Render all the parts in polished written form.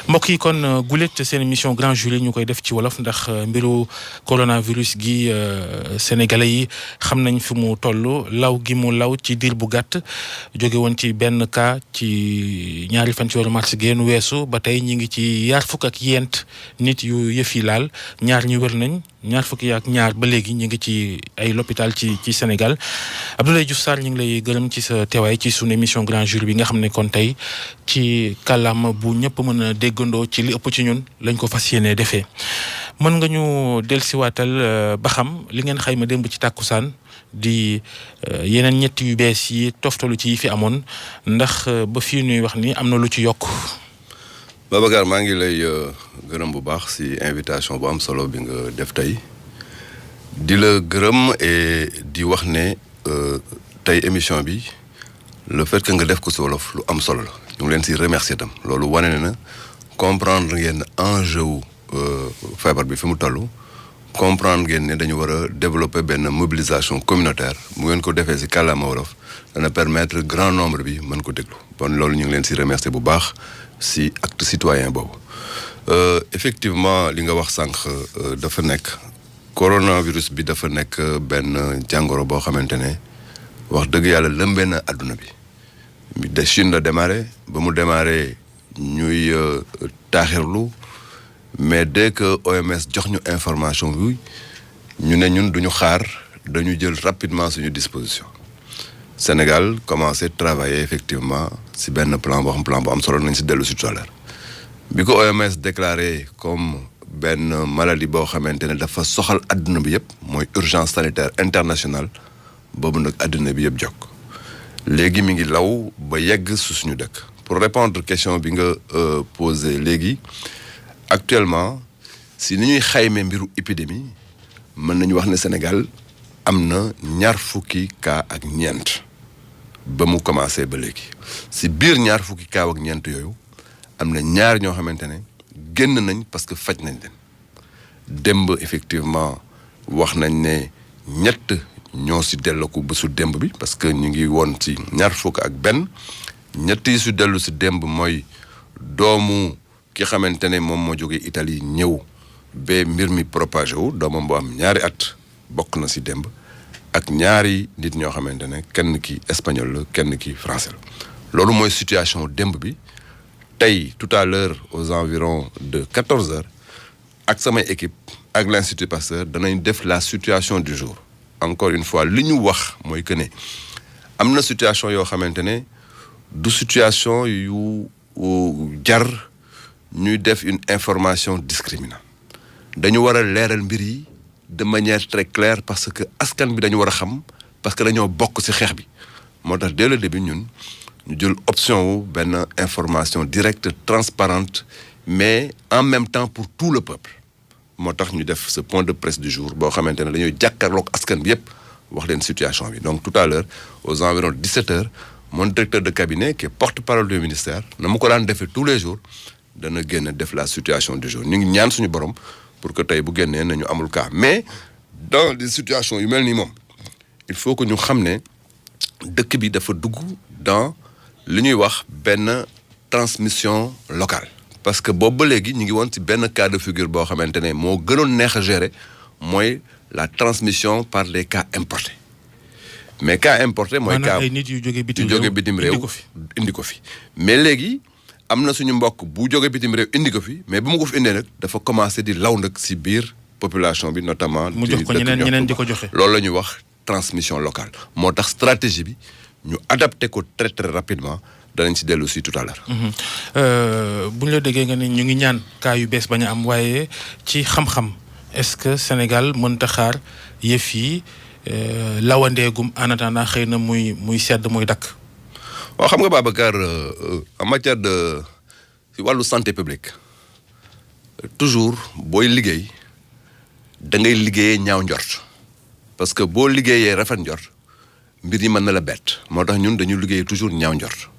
mbokk yi kon gulet seen émission Grand Jury ñu koy def ci wolof ndax mbiru coronavirus gi sénégalais yi xam nañ fi mu toll law gi mu law ci diir bu gàtt jóge woon ci benn cas ci ñaari fan ci weeru mars génn weesu ba tey ñi ngi ci yaar fukk ak yent nit yu yëf yi laal ñaar ñi wër nañ ñaar fukki ak ñaar ba léegi ñi ngi ci ay l'hôpital ci Sénégal Abdoulaye Diouf Sarr ñu ngi lay gërëm ci sa teewaay ci sunu émission Grand Jury bi nga xam ne kon tey ci kàllaama bu ñëpp mën a déggandoo ci li ëpp ci ñun lañ ko fas yéenee defee mën nga ñu dellusiwaatal ba xam li ngeen xayma démb ci tàkkusaan di yeneen ñett yu bees yi toftalu ci yi fi amoon ndax ba fii nuy wax ni am na lu ci yokk. Babacar maa ngi lay gërëm bu baax ci invitation bu am solo bi nga def tey di la gërëm et di wax ne tey émission bi le fait que nga def ko ci wolof lu am solo la ñu ngi leen ci remercier tam loolu wane na comprendre ngeen enjeu wu feebar bi fi mu toll comprendre ngeen ne dañu war a développer benn mobilisation communautaire bu ngeen ko defee ci kàllaama wolof dana permettre grand nombre bi mën ko déglu bon loolu ñu ngi leen ci remercier bu baax ci acte citoyen boobu effectivement li nga wax sànq dafa nekk coronavirus bi dafa nekk benn jàngoro boo xamante ne wax dëgg yàlla lëmbee na àdduna bi de Chine la démarré ba mu démarré ñuy taaxirlu mais dès que OMS jox ñu information bi ñu ne ñun duñu xaar dañu jël rapidement suñu disposition Sénégal commencé travailler effectivement ci benn plan boo xam plan bu am solo nañ ci dellu ci tout à l'heure bi ko OMS déclaré comme benn maladie boo xamante ne dafa soxal àdduna bi yëpp mooy urgence sanitaire internationale boobu nag àdduna bi yëpp jokk léegi mi ngi law ba yegg su suñu dëkk pour répondre question bi nga posé léegi actuellement si ni ñuy xayme mbiru épidémie mën nañu wax ne Sénégal am na ñaar fukki cas ak ñeent ba mu commencé ba léegi si biir ñaar fukki cas ak ñeent yooyu am na ñaar ñoo xamante ne génn nañ parce que faj nañ leen démb effectivement wax nañ ne ñett ñoo si dellu ko ba su démb bi parce que ñu ngi woon ci ñaar fukk ak benn ñett yi su dellu si démb mooy doomu ki xamante ne moom moo jógee Italie ñëw ba mbir mi propagé wu doomam bu am ñaari at bokk na si démb ak ñaari nit ñoo xamante ne kenn ki espagnol la kenn ki français la loolu mooy situation démb bi tey tout à l'heure aux environs de 14 heures ak samay équipe ak l'Institut Pasteur danañ def la situation du jour encore une fois li ñu wax mooy que ne am na situation yoo xamante ne du situation yu jar ñuy def une information discriminante dañu war a leeral mbir yi de manière très claire parce que askan bi dañu war a xam parce que dañoo bokk ci xeex bi moo tax dès le début ñun ñu jël option wu benn information directe transparente mais en même temps pour tout le peuple moo tax ñu def ce point de presse du jour boo xamante ne dañuy jàkkaarloog askan bi yépp wax leen situation bi donc tout à l'heure aux environs 17 heures mon directeur de cabinet qui est porte-parole du ministère na mu ko daan defee tous les jours dana génn def la situation du jour ñu ngi ñaan suñu borom pour que tey bu génnee nañu amul cas mais dans des situations yu mel nii moom il faut que ñu xam ne dëkk bi dafa dugg dans li ñuy wax benn transmission locale parce que boobu ba léegi ñu ngi woon ci benn cas de figure boo xamante ne moo gënoon neex a gérer mooy la transmission par les cas importés mais cas importé mooy cas ay nit yu jóge bitim réew indi ko fi mais léegi am na suñu mbokk bu jóge bitim réew indi ko fi mais bu mu ko fi indee nag dafa commencé di law nag ci biir population bi notamment mu jox ko ñeneen di ko joxe loolu la ñuy wax transmission locale moo tax stratégie bi ñu adapté ko très très rapidement danañ ci dellu si tout à l'heure bu ñu la déggee nga ne ñu ngi ñaan cas yu bees bañ a am waaye ci xam-xam est-ce que Sénégal mënta xaar yëf yi lawandeegum en attendant xëy na muy sedd muy dakk waaw xam nga Babacar en matière de ci wàllu santé publique toujours booy liggéey da ngay liggéeyee ñaaw njort parce que boo liggéeyee rafet njort mbir yi mën na la bett moo tax ñun dañuy liggéeyee toujours ñaaw njort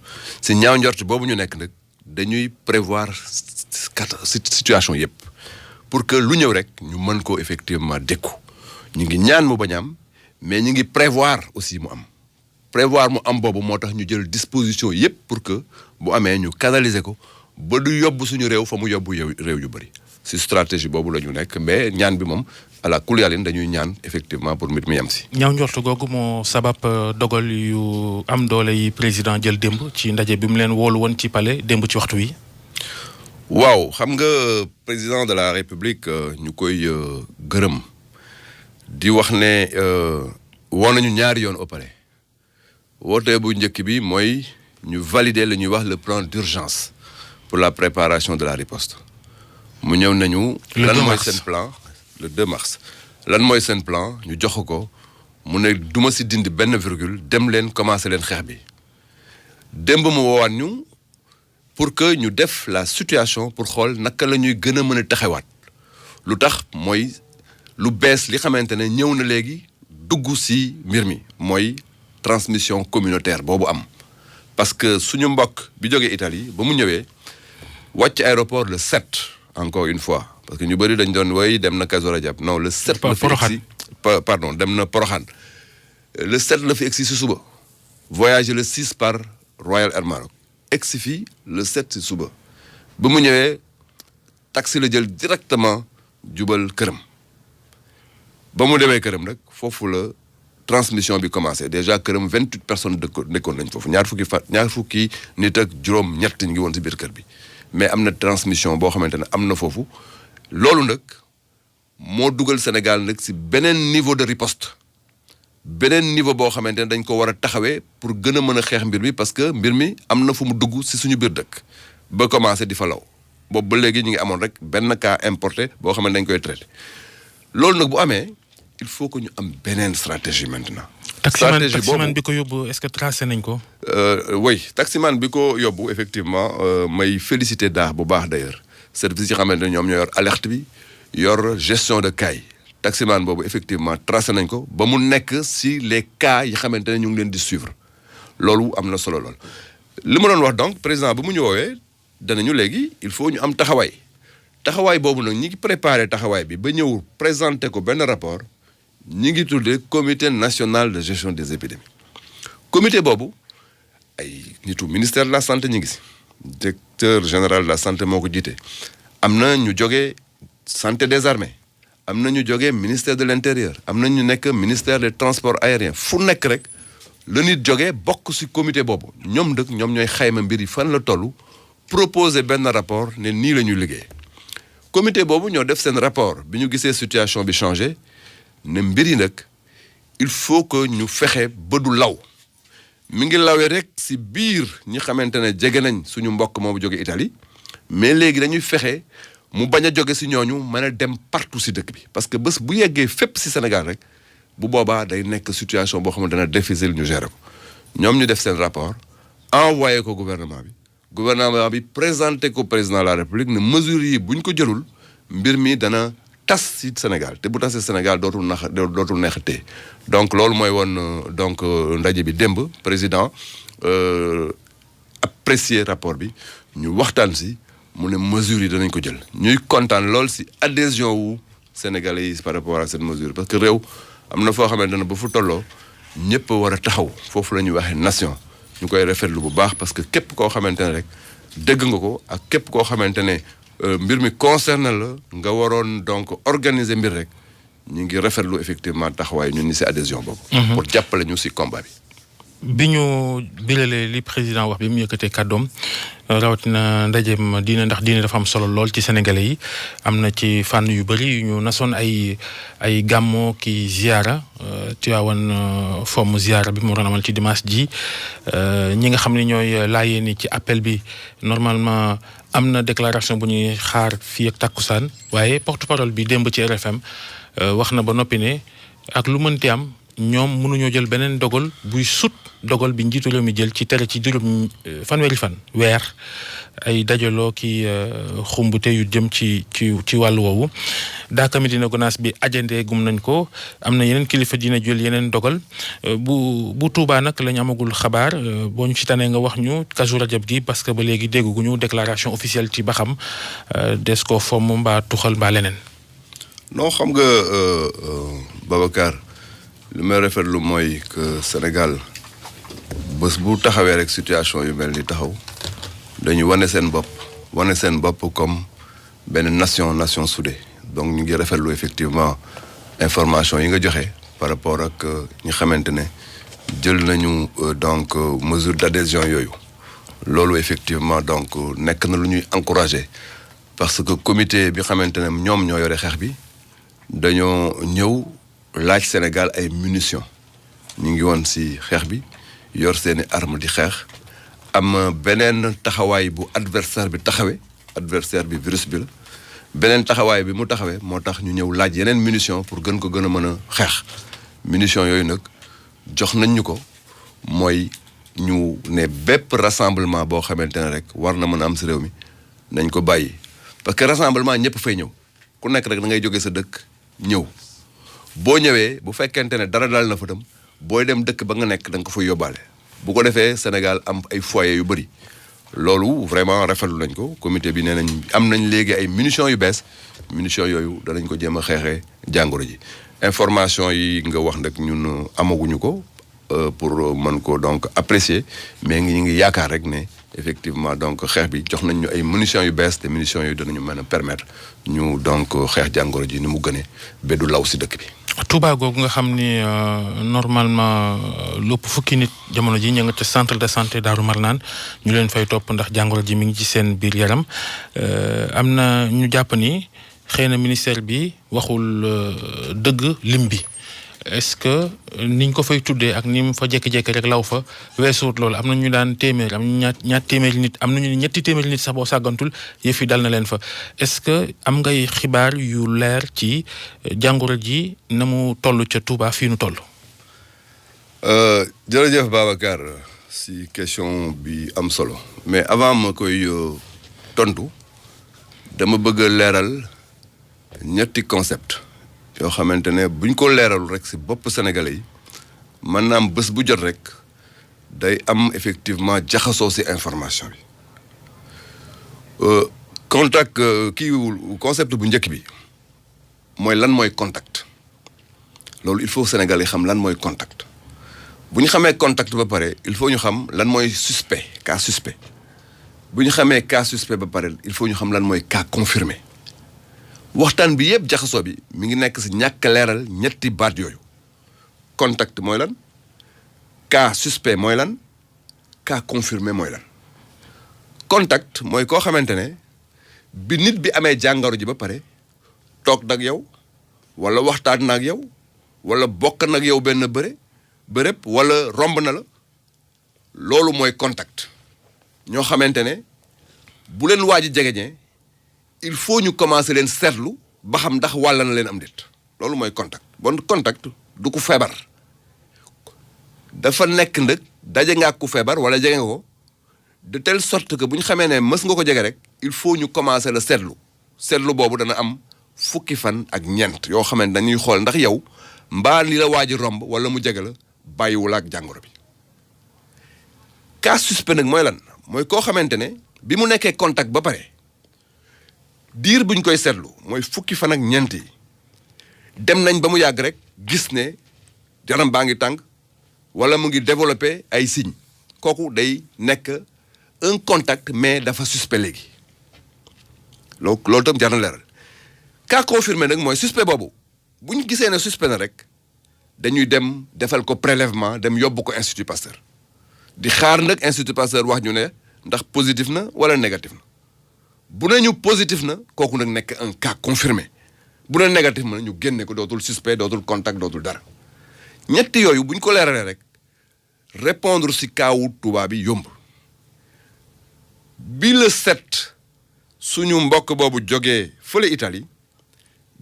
ci ñaaw njort boobu ñu nekk nag dañuy prévoir situation yépp pour que lu ñëw rek ñu mën ko effectivement dékku ñu ngi ñaan mu bañ am mais ñu ngi prévoir aussi mu am prévoir mu am boobu moo tax ñu jël disposition yépp pour que bu amee ñu canaliser ko ba du yóbbu suñu réew fa mu yóbbu réew yu bëri si stratégie boobu la ñu nekk mais ñaan bi moom ala kulli yàlla dañuy ñaan effectivement pour mbir mi yem si. ñaaw njortu googu moo sabab dogal yu am doole yi président jël démb ci ndaje bi mu leen woolu woon ci palais démb ci waxtu wi. waaw xam nga président de la république ñu koy gërëm di wax ne woo nañu ñaari yoon au palais woote bu njëkk bi mooy ñu valider li ñuy wax le plan d'urgence pour la préparation de la riposte mu ñëw nañu. lan mooy seen plan le 2 mars. lan mooy seen plan ñu jox ko mu ne duma si dindi benn virgule dem leen commencer leen xeex bi démb mu woowaat ñu pour que ñu def la situation pour xool naka la ñuy gën a mën a taxawaat lu tax mooy lu bees li xamante ne ñëw na léegi dugg si mbir mi mooy transmission communautaire boobu am parce que suñu mbokk bi jógee Italie ba mu ñëwee wàcc aéroport le 7 encore une fois parce que ñu bëri dañ doon woy dem na Kazu Rajab non le 7 la fi egsi pardon dem na Porokhane le 7 la fi egsi si suba voyagé le 6 par Royal Air Maroc egsi fii le 7 si suba ba mu ñëwee taxi la jël directement jubal këram ba mu demee këram nag foofu la transmission bi commencé déjà këram 28 personnes nekkoon nañ foofu ñaar fukki nit ak juróom-ñett ñu ngi woon si biir kër bi mais am na transmission boo xamante ne am na foofu loolu nag moo dugal Sénégal nag si beneen niveau de riposte beneen niveau boo xamante ne dañ ko war a taxawee pour gën a mën a xeex mbir mi parce que mbir mi am na fu mu dugg si suñu biir dëkk ba commencé di fa law boobu ba léegi ñu ngi amoon rek benn cas importé boo xam ne dañ koy traité loolu nag bu amee il faut que ñu am beneen stratégie maintenant. taximan bi ko yóbbu est-ce que tracé nañ ko. oui taximan bi ko yóbbu effectivement may féliciter daax bu baax d'ailleurs service yi xamante ne ñoom ñoo yor alerte bi yor gestion de cas yi taximan boobu effectivement tracé nañ ko ba mu nekk si les cas yi xamante ne ñu ngi leen di suivre loolu am na solo lool. li ma doon wax donc président bu mu ñu woowee danañu léegi il faut ñu am taxawaay boobu nag ñi ngi préparé taxawaay bi ba ñëw présenter ko benn rapport. ñi ngi tuddee comité national de gestion des épidémies comité boobu ay nitu ministère de la santé ñi ngi si directeur général de la santé moo ko jiite am na ñu jógee santé des armées am na ñu jógee ministère de l'intérieur am na ñu nekk ministère des transports aériens fu nekk rek la nit jógee bokk si comité boobu ñoom dëkk ñoom ñooy xayma mbir yi fan la toll proposer benn rapport ne nii la ñuy liggéey comité boobu ñoo def seen rapport bi ñu gisee situation bi changé ne mbir yi nag il faut que ñu fexe ba du law mi ngi lawee rek si biir ñi xamante ne jege nañ suñu mbokk moomu jóge Italie mais léegi dañuy fexe mu bañ a jóge si ñooñu mën a dem partout si dëkk bi parce que bés bu yeggee fépp si Sénégal rek bu boobaa day nekk situation boo xamante ne difficile ñu gérer ko ñoom ñu def seen rapport envoyé ko gouvernement bi présenté ko président de la République ne mesures yi buñ ko jëlul mbir mi dana tas si Sénégal te bu tasee Sénégal dootul neexatee donc loolu mooy woon donc ndaje bi démb président apprécier rapport bi ñu waxtaan si mu ne mesures yi danañ ko jël ñuy kontaan lool si adhésion wu Sénégalais yi par rapport à cette mesure parce que réew am na foo xamante ne ba fu tolloo ñëpp war a taxaw foofu la ñuy waxee nation ñu koy rafetlu bu baax parce que képp koo xamante ne rek dégg nga ko ak képp koo xamante ne mbir mi concerne la nga waroon donc organiser mbir rek ñu ngi rafetlu effectivement taxawaay ñun ni si adhésion boobu. pour jàppale ñu si combat bi. bi ñu biralee li président wax bi mu yëkkatee kàddoom rawatina ndajeem diine ndax diine dafa am solo lool ci sénégalais yi am na ci fànn yu bëri yu ñu nasoon ay gàmmoo ki ziara Tiwaawan fomm ziara bi mu waroon amal ci dimanche ji ñi nga xam ne ñooy laayee ni ci appel bi normalement am na déclaration bu ñuy xaar fii ak takkusaan waaye porte-parole bi démb ci RFM wax na ba noppi ne ak lu mënti am ñoom mënuñoo jël beneen dogal buy sut dogal bi njiitu réew mi jël ci tere ci juróom fanweeri fan weer ay dajaloo ki xumbute yu jëm ci wàllu woowu Daaka Médina Gounass bi ajandee gum nañ ko am na yeneen kilifa dina jël yeneen dogal bu Tuubaa nag lañ amagul xabaar boo ñu ci tanee nga wax ñu Kazu Rajab gi parce que ba léegi dégguñu déclaration officielle ci ba xam des ko fomm mbaa tuxal mbaa leneen. non xam nga Babacar li may rafetlu mooy que Sénégal bés bu taxawee rek situation yu mel ni taxaw dañuy wane seen bopp wane seen bopp comme benn nation soudée donc ñu ngi rafetlu effectivement information yi nga joxe par rapport ak ñi xamante ne jël nañu donc mesure d'adhésion yooyu loolu effectivement donc nekk na lu ñuy encourager parce que comité bi xamante ne ñoom ñoo yore xeex bi dañoo ñëw laaj Sénégal ay munitions ñu ngi woon ci xeex bi yor seeni arme di xeex am beneen taxawaay bu adversaire bi taxawee adversaire bi virus bi la beneen taxawaay bi mu taxawee moo tax ñu ñëw laaj yeneen munitions pour gën ko gën a mën a xeex munitions yooyu nag jox nañ ñu ko mooy ñu ne bépp rassemblement boo xamante ne rek war na mën a am ci réew mi nañ ko bàyyi parce que rassemblement ñëpp fay ñëw ku nekk rek da ngay jógee sa dëkk ñëw boo ñëwee bu fekkente ne dara daal na fa tam booy dem dëkk ba nga nekk da nga ko fay yóbbaale bu ko defee Sénégal am ay foyers yu bëri loolu vraiment rafetlu nañ ko comité bi nee nañ am nañ léegi ay munitions yu bees munitions yooyu danañ ko jéem a xeexee jàngoro ji information yi nga wax nag ñun amaguñu ko pour mën ko donc apprécier mais ñu ngi yaakaar rek ne effectivement donc xeex bi jox nañ ñu ay munitions yu bees te munitions yooyu danañu mën a permettre ñu donc xeex jàngoro ji ni mu gënee ba du law ci dëkk bi. Touba googu nga xam ni normalement lépp fukki nit jamono ji ña nga ca centre de santé Daaru Marnaan ñu leen fay topp ndax jàngoro ji mi ngi ci seen biir yaram am na ñu jàpp ni xëy na ministère bi waxul dëgg lim bi est-ce que niñ ko fay tuddee ak ni mu fa jékki-jékki rek law fa weesuut loolu am na ñu daan téeméer am ñu ñaar téeméeri nit am nañu ñetti téeméeri nit sax boo sàggantul yëf yi dal na leen fa est-ce que am ngay xibaar yu leer ci jàngoro ji na mu toll ca Touba fii nu toll. jërëjëf Babacar si question bi am solo mais avant ma koy tontu dama bëgg a leeral ñetti concept yoo xamante ne buñ ko leeralul rek ci bopp sénégalais yi mën naa am bés bu jot rek day am effectivement jaxasoo ci information bi contact concept bu njëkk bi mooy lan mooy contact loolu il faut sénégalais xam lan mooy contact bu ñu xamee contact ba pare il faut ñu xam lan mooy suspect cas suspect bu ñu xamee cas suspect ba pare il faut ñu xam lan mooy cas confirmé waxtaan bi yëpp jaxasoo bi mi ngi nekk ci ñàkk leeral ñetti baat yooyu contact mooy lan cas suspect mooy lan cas confirmé mooy lan contact mooy koo xamante ne bi nit bi amee jàngoro ji ba pare toog nag yow walla waxtaan nag yow walla bokk nag yow benn bërëb walla romb na la loolu mooy contact ñoo xamante ne bu leen waaj a jegeñee il faut ñu commencer leen seetlu ba xam ndax wàll na leen am déet loolu mooy contact bon contact du ku feebar dafa nekk nag daje nga ku feebar walla jege nga ko de telle sorte que bu ñu xamee ne mës nga ko jege rek il faut ñu commencer la seetlu boobu dana am fukki fan ak ñeent yoo xamante dañuy xool ndax yow mbaa li la waaj a romb walla mu jege la bàyyiwul ak jàngoro bi cas suspect nag mooy lan mooy koo xamante ne bi mu nekkee contact ba pare diir buñ koy seetlu mooy fukki fan ak ñeent yi dem nañ ba mu yàgg rek gis ne yaram baa ngi tàng walla mu ngi développer ay signes kooku day nekk un contact mais dafa suspect léegi loolu tam jar na leeral cas confirmé nag mooy suspect boobu bu ñu gisee ne suspect na rek dañuy dem defal ko prélèvement dem yóbbu ko Institut Pasteur di xaar nag Institut Pasteur wax ñu ne ndax positif na walla négatif na bu ne ñu positif na kooku nag nekk un cas confirmé bu ne négatif na ñu génne ko dootul suspect dootul contact dootul dara ñetti yooyu bu ñu ko leeralee rek répondre ci kaawu Touba bi yomb bi le 7 suñu mbokk boobu jógee fële Italie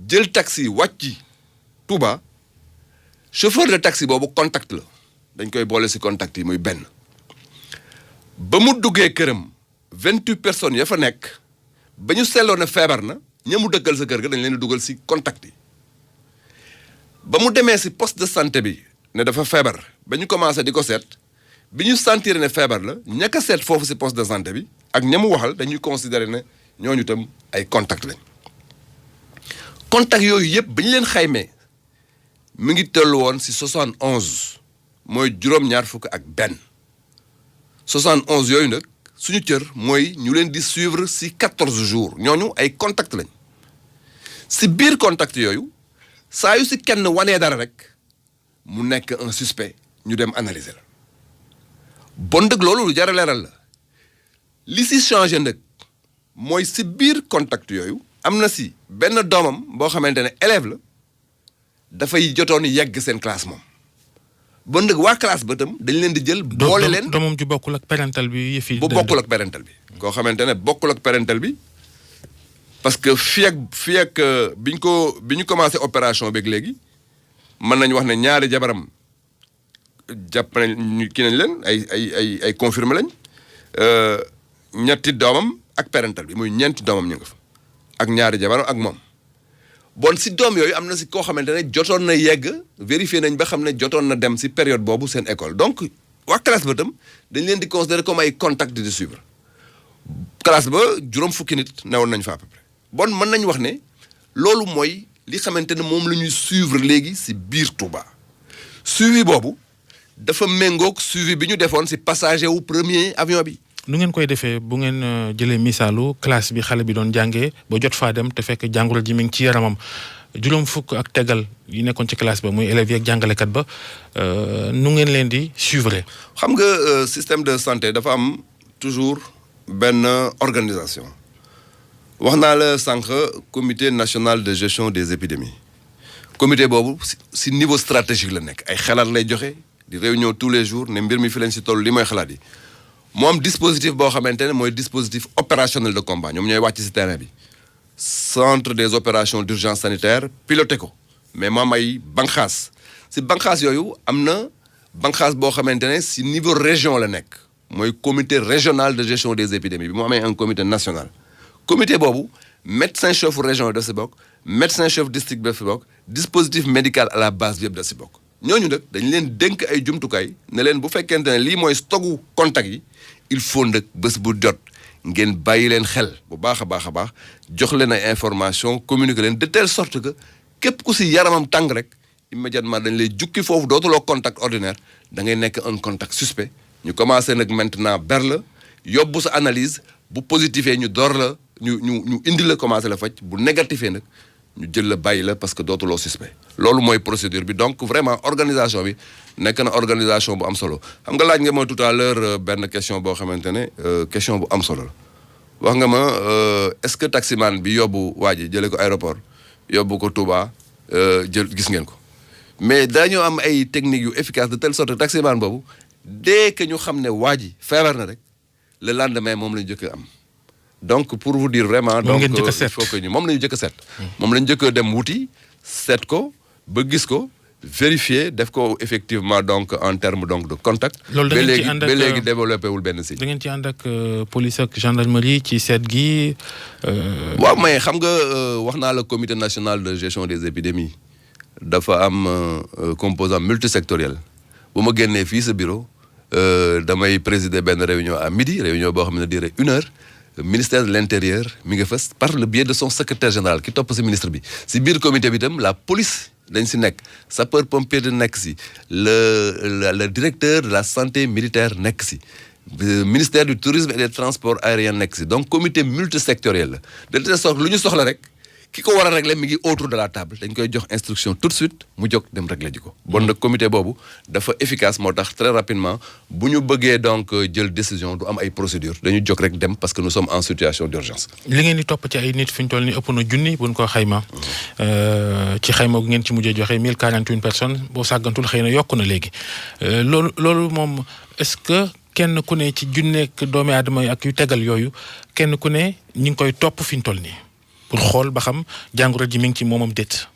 jël taxi wàcc Touba chauffeur de taxi boobu contact la dañ koy boole ci contact yi muy benn ba mu duggee këram 28 personnes ya fa nekk ba ñu seetloo ne feebar na ña mu dëggal sa kër ga dañ leen di dugal ci contact yi ba mu demee ci poste de santé bi ne dafa feebar ba ñu commencé di ko seet bi ñu sentir ne feebar la ñàkk a seet foofu ci poste de santé bi ak ña mu waxal dañuy considérer ne ñooñu tam ay contact lañ contact yooyu yëpp ba ñu leen xaymee mi ngi tollu woon ci 71 mooy juróom-ñaar fukk ak benn 71 yooyu nag suñu cër mooy ñu leen di suivre si 14 jours ñooñu ay contact lañ si biir contact yooyu saa yu si kenn wanee dara rek mu nekk un suspect ñu dem analyser la bon dëgg loolu lu jar a leeral la li si changé nag mooy si biir contact yooyu am na si benn doomam boo xamante ne élève la dafay jotoon yegg seen classe moom bon nag waa classe ba tam dañ leen di jël boole leen doomam ju bokkul ak parental bi yëf yi bu bokkul ak parental bi koo xamante ne bokkul ak parental bi parce que fii ak bi ñu commencé opération beeg léegi mën nañu wax ne ñaari jabaram jàpp nañ kii nañ leen ay confirmé lañ ñetti doomam ak parental bi muy ñeenti doomam ñu nga fa ak ñaari jabaram ak moom bon si doom yooyu am na si koo xamante ne jotoon na yegg vérifié nañ ba xam ne jotoon na dem si période boobu seen école donc waa classe ba tam dañ leen di considérer comme ay contact de suivre classe ba juróom fukki nit newoon nañ fa à peu près bon mën nañ wax ne loolu mooy li xamante ne moom la ñuy suivre léegi si biir Touba suivi boobu dafa méngoog suivi bi ñu defoon si passager wu premier avion bi. nu ngeen koy defee bu ngeen jëlee misaalu classe bi xale bi doon jàngee ba jot faa dem te fekk jàngoro ji mi ngi ci yaramam juróom fukk ak tegal yi nekkoon ci classe ba muy élèves yi ak jàngalekat ba nu ngeen leen di suivre. xam nga système de santé dafa am toujours benn organisation wax naa la sànq comité national de gestion des épidémies comité boobu si niveau stratégique la nekk ay xalaat lay joxe di réunion tous les jours ne mbir mi fi leen si toll li mooy xalaat yi. moo am dispositif boo xamante ne mooy dispositif opérationnel de combat ñoom ñooy wàcc ci terrain bi centre des opérations d'urgence sanitaire piloté ko mais moo am ay banqaas ci banqaas yooyu am na banqaas boo xamante ne ci niveau région la nekk mooy comité régional de gestion des épidémies bi mu amee un comité national comité boobu médecin chef région da ci bokk médecin chef district da ci bokk dispositif médical à la base bi yëpp da ci bokk ñooñu nag dañ leen dénk ay jumtukaay ne leen bu fekkente ne lii mooy stogu contact yi il faut nag bés bu jot ngeen bàyyi leen xel bu baax a baax jox leen ay information communiquer leen de telle sorte que képp ku si yaramam tàng rek immédiatement dañ lay jukki foofu dootuloo contact ordinaire da ngay nekk un contact suspect ñu commencé nag maintenant ber la yóbbu sa analyse bu positifee ñu door la ñu indi la commencé la faj bu négatifee nag ñu jël la bàyyi la parce que dootuloo suspect loolu mooy procédure bi donc vraiment organisation bi nekk na organisation bu am solo xam nga laaj nga ma tout à l'heure benn question boo xamante ne question bu am solo la wax nga ma est-ce que taximan bi yóbbu waa ji jëlee ko aéroport yóbbu ko Touba jël gis ngeen ko mais dañoo am ay techniques yu efficaces de telle sorte que taximan boobu dès que ñu xam ne waa ji feebar na rek le lendemain moom la ñu jëkk am donc pour vous dire vraiment donc il faut que ñu moom la ñu jëkk a seet moom la ñu jëkk a dem wuti seet ko ba gis ko vérifier def ko effectivement donc en terme donc de contact loolu da ngeen ci ànd ak ba léegi développé wul benn signe da ngeen ci ànd ak police ak gendarmerie ci seet gi waaw mais xam nga wax naa la comité national de gestion des épidémies dafa am composant multisectoriel bu ma génnee fii sa bureau damay présider benn réunion à midi réunion boo xam ne dirait 1 heure ministère de l'intérieur mi nga fës par le biais de son secrétaire général ki topp si ministre bi si biir comité bi itam la police dañ si nekk sapeur pompier de nekk si le directeur de la santé militaire nekk si ministère du tourisme et des transports aériens nekk si donc comité multisectoriel la de telle sorte lu ñu soxla rek ki ko war a régler mi ngi autour de la table dañ koy jox instruction tout de suite mu jóg dem régler ji ko bon nag comité boobu dafa efficace moo tax très rapidement bu ñu bëggee donc jël décision du am ay procédure dañu jóg rek dem parce que nous sommes en situation d'urgence li ngeen di topp ci ay nit fi ñu toll ni ëpp na junni buñ ko xayma ci xayma gu ngeen ci mujjee joxe 1041 personnes boo sàggantul xëy na yokk na léegi loolu moom est-ce que kenn ku ne ci junneek doomi aadama yi ak yu tegal yooyu kenn ku ne ñi ngi koy topp fi ñu toll nii pour xool ba xam jàngoro ji mi ngi ci moomam déet.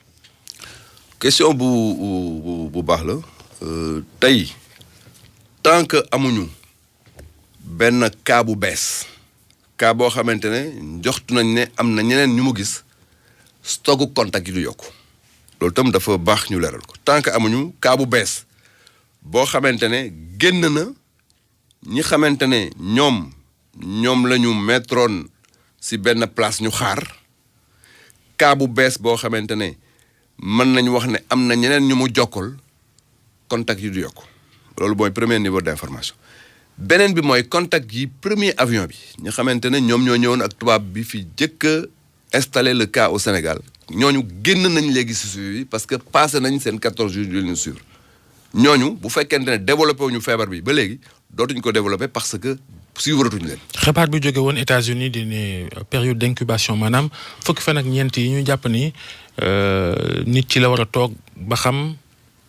question bu baax la tey tant que amuñu benn cas bu bees cas boo xamante ne njoxtu nañ ne am na ñeneen ñu mu gis stocku contact yi du yokku loolu tam dafa baax ñu leeral ko tant que amuñu cas bu bees boo xamante ne génn na ñi xamante ne ñoom la ñu mettroon ci benn place ñu xaar. cas bu bees boo xamante ne mën nañu wax ne am na ñeneen ñu mu jokkal contact yi du yokk loolu mooy premier niveau d'information beneen bi mooy contact yi premier avion bi ñu xamante ne ñoom ñoo ñëwoon ak tubaab bi fi jëkk a installé le cas au Sénégal ñooñu génn nañ léegi si suivi parce que passé nañ seen 14 jours yu ñu suivre ñooñu bu fekkente ne développé wuñu feebar bi ba léegi dootuñ ko développé parce que suivre tuñ leen. xibaar bi jóge woon États-Unis di ne période d'incubation maanaam fukki fan ak ñeent yi ñu jàpp ni nit ci la war a toog ba xam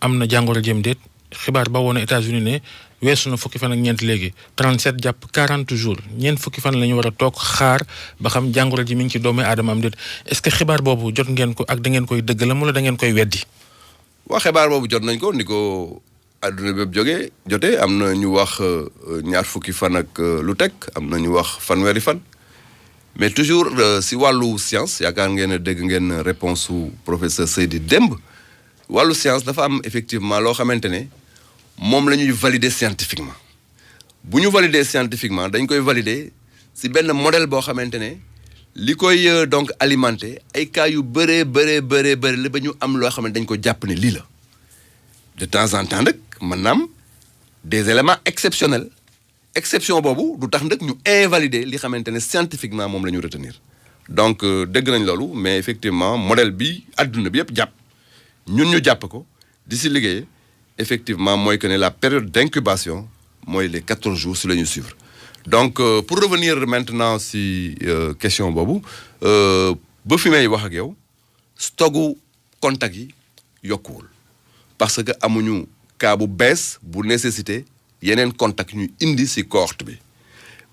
am na jàngoro jëm déet xibaar ba woon États-Unis ne weesu na fukki fan ak ñeent léegi 37 jàpp 40 jours ñeent fukki fan la ñu war a toog xaar ba xam jàngoro ji mi ngi ci doomu aadama am déet est-ce que xibaar boobu jot ngeen ko ak da ngeen koy dëggalam wala da ngeen koy weddi. waa xibaar boobu jot nañ ko ni ko àdduna bépp jotee am na ñu wax ñaar fukki fan ak lu teg am na ñu wax fanweeri fan mais toujours si wàllu science yaakaar ngeen ne dégg ngeen réponse su professeur Seydi démb wàllu science dafa am effectivement loo xamante ne moom la ñuy valider scientifiquement bu ñu valider scientifiquement dañ koy valider si benn modèle boo xamante ne li koy donc alimenter ay cas yu bëree la ba ñu am loo xam ne dañ ko jàpp ne lii la de temps en temps nag mën na am des éléments exceptionnels exception boobu du tax nag ñu invalider li xamante ne scientifiquement moom la ñu retenir donc dégg nañ loolu mais effectivement modèle bi adduna bi yëpp jàpp ñun ñu jàpp ko di si liggéey effectivement mooy que ne la période d'incubation mooy les 14 jours si la ñu suivre donc pour revenir maintenant si question boobu ba fi may wax ak yow stocku contact yi yokkuwul parce que amuñu cas bu bees bu nécessité yeneen contact ñu indi si cohorte bi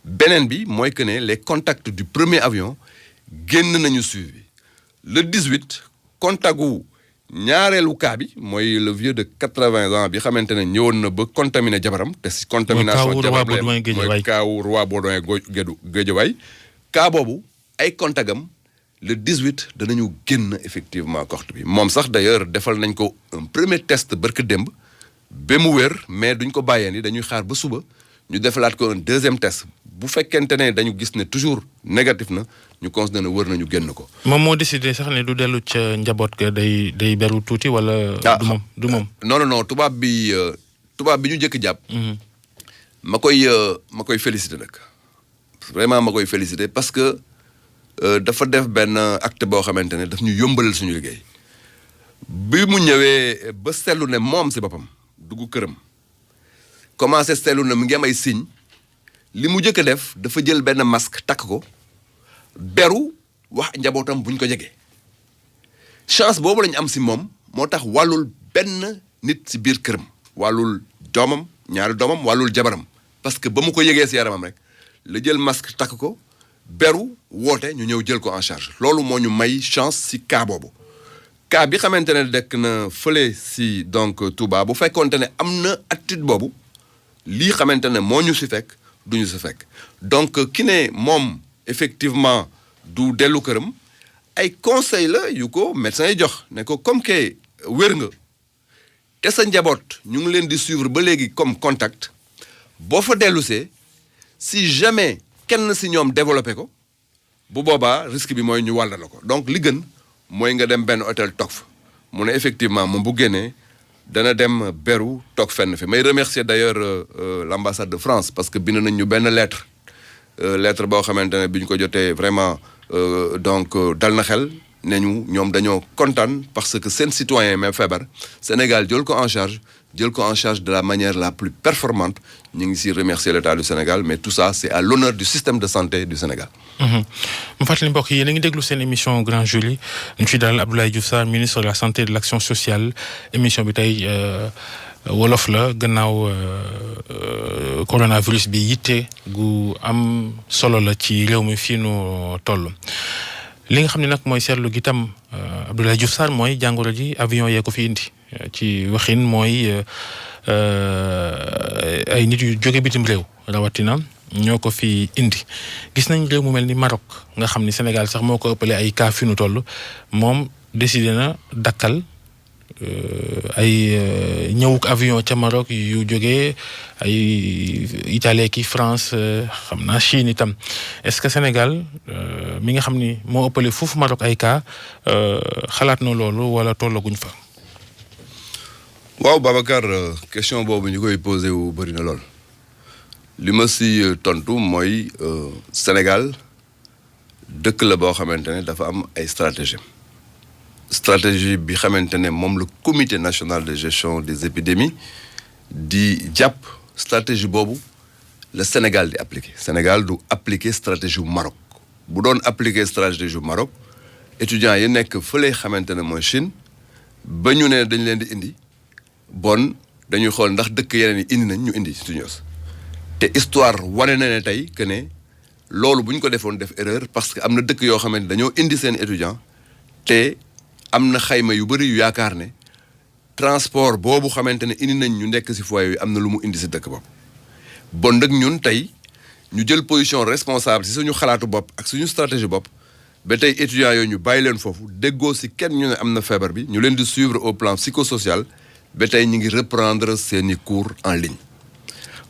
beneen bi mooy que ne les contacts du premier avion génn nañu suivi le 18 contact gu ñaareelu cas bi mooy le vieux de 80 ans bi xamante ne ñëwoon na ba contaminé jabaram te si contamination jabar mooy kaawu Roi Baudouin Guédiawaye cas boobu ay contactam le 18 danañu génn effectivement cohorte bi moom sax d'ailleurs defal nañ ko un premier test barka démb ba mu wér mais duñ ko bàyyee ni dañuy xaar ba suba ñu defalaat ko un deuxième test bu fekkente ne dañu gis ne toujours négatif na ñu considéré ne wër nañu génn ko. moom moo décidé sax ne du dellu ca njaboot ga day beru tuuti wala. du moom. non tubaab bi ñu njëkk jàpp. ma koy féliciter nag vraiment ma koy féliciter parce que dafa def benn acte boo xamante ne daf ñu yombalal suñu liggéey bi mu ñëwee ba seetlu ne moom si boppam dugg këram commencé seetlu ne mu ngi am ay signes li mu njëkk a def dafa jël benn masque takk ko beru wax njabootam buñ ko jegee chance boobu lañu am si moom moo tax wàllul benn nit si biir këram wàllul doomam ñaari doomam wàllul jabaram parce que ba mu ko yegee si yaramam rek la jël masque takk ko beru woote ñu ñëw jël ko en charge loolu moo ñu may chance si cas boobu cas bi xamante ne dekk na fële si donc Touba bu fekkoonte ne am na attitude boobu lii xamante ne moo ñu si fekk du ñu si fekk donc ki ne moom effectivement du dellu këram ay conseil la yu ko médecin yi jox ne ko comme que wér nga te sa njaboot ñu ngi leen di suivre ba léegi comme contact boo fa dellusee si jamais kenn si ñoom développé ko bu boobaa risque bi mooy ñu wàll la ko donc li gën mooy nga dem benn hôtel toog fa mu ne effectivement moom bu génnee dana dem beru toog fenn fi may remercier d'ailleurs l'ambassade de France parce que bind nañ ñu benn lettre boo xamante ne bi ñu ko jotee vraiment donc dal na xel ne ñu ñoom dañoo kontaan parce que seen citoyen même feebar Sénégal jël ko en charge de la manière la plus performante ñu ngi si remercier l'État du Sénégal mais tout ça c'est à l'honneur du système de santé du Sénégal. mu fàttali mbokk yi yéen a ngi déglu seen émission Grand Jury ñu ci dalal Abdoulaye Diouf Sarr ministre de la santé et de l'action sociale émission bi tey wolof la gannaaw coronavirus bi yitte gu am solo la ci réew mi fii nu toll. li nga xam ne nag mooy seetlu gi tam Abdoulaye Diouf Sarr mooy jàngoro ji avion yee ko fi indi ci waxin mooy ay nit yu jóge bitim réew rawatina ñoo ko fi indi gis nañ réew mu mel ni Maroc nga xam ni Sénégal sax moo ko ëppale ay cas fi nu toll moom décidé na dakkal ay ñëwuk avion ca Maroc yu jógee ay Italie ki France xam naa Chine itam est-ce que Sénégal mi nga xam ni moo ëppale foofu Maroc ay cas xalaat na loolu wala tollaguñ fa. waaw Babacar question boobu ñu koy posé wu bëri na lool li ma si tontu mooy Sénégal dëkk la boo xamante ne dafa am ay stratégie bi xamante ne moom le comité national de gestion des épidémies di jàpp stratégie boobu le Sénégal di appliquer. Sénégal du appliquer stratégie bu Maroc bu doon appliquer stratégie bu Maroc étudiants yi nekk fële xamante ne mooy Chine ba ñu ne dañ leen di indi bon dañuy xool ndax dëkk yeneen yi indi nañ ñu indi suñu yos te histoire wane na ne tey que ne loolu bu ñu ko defoon def erreur parce que am na dëkk yoo xamante dañoo indi seen étudiant te am na xayma yu bëri yu yaakaar ne transport boobu xamante ne indi nañ ñu nekk ci foyer yi am na lu mu indi ci dëkk bopp. bon nag ñun tey ñu jël position responsable ci suñu xalaatu bopp ak suñu stratégie bopp ba tey étudiants yooyu ñu bàyyi leen foofu déggoo ci kenn ñu ne am na feebar bi ñu leen di suivre au plan psychosocial ba tey ñu ngi reprendre seeni cours en ligne.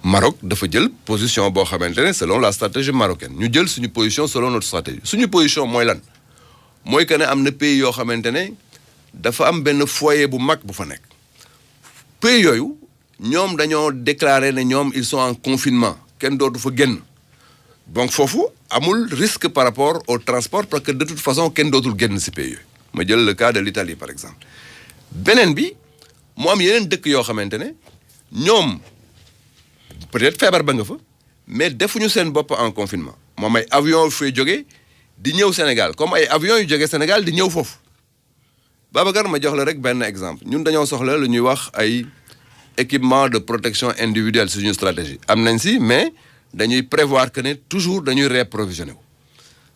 Maroc dafa jël position boo xamante ne selon la stratégie marocaine ñu jël suñu position selon notre stratégie suñu position mooy lan mooy que ne am na pays yoo xamante ne dafa am benn foyer bu mag bu fa nekk pays yooyu ñoom dañoo déclarer ne ñoom ils sont en confinement kenn dootu fa génn donc foofu amul risque par rapport au transport parce que de toute façon kenn dootul génn ci pays yooyu ma jël le cas de l'Italie par exemple beneen bi mu am yeneen dëkk yoo xamante ne ñoom peut-être feebar ba nga fa mais defuñu seen bopp en confinement moom ay avion yu fay jógee di ñëw Sénégal comme ay avion yu jógee Sénégal di ñëw foofu Babacar ma jox la rek benn exemple ñun dañoo soxla lu ñuy wax ay équipement de protection individuelle suñu stratégie am nañ si mais dañuy prévoir que ne toujours dañuy réapprovisionner wu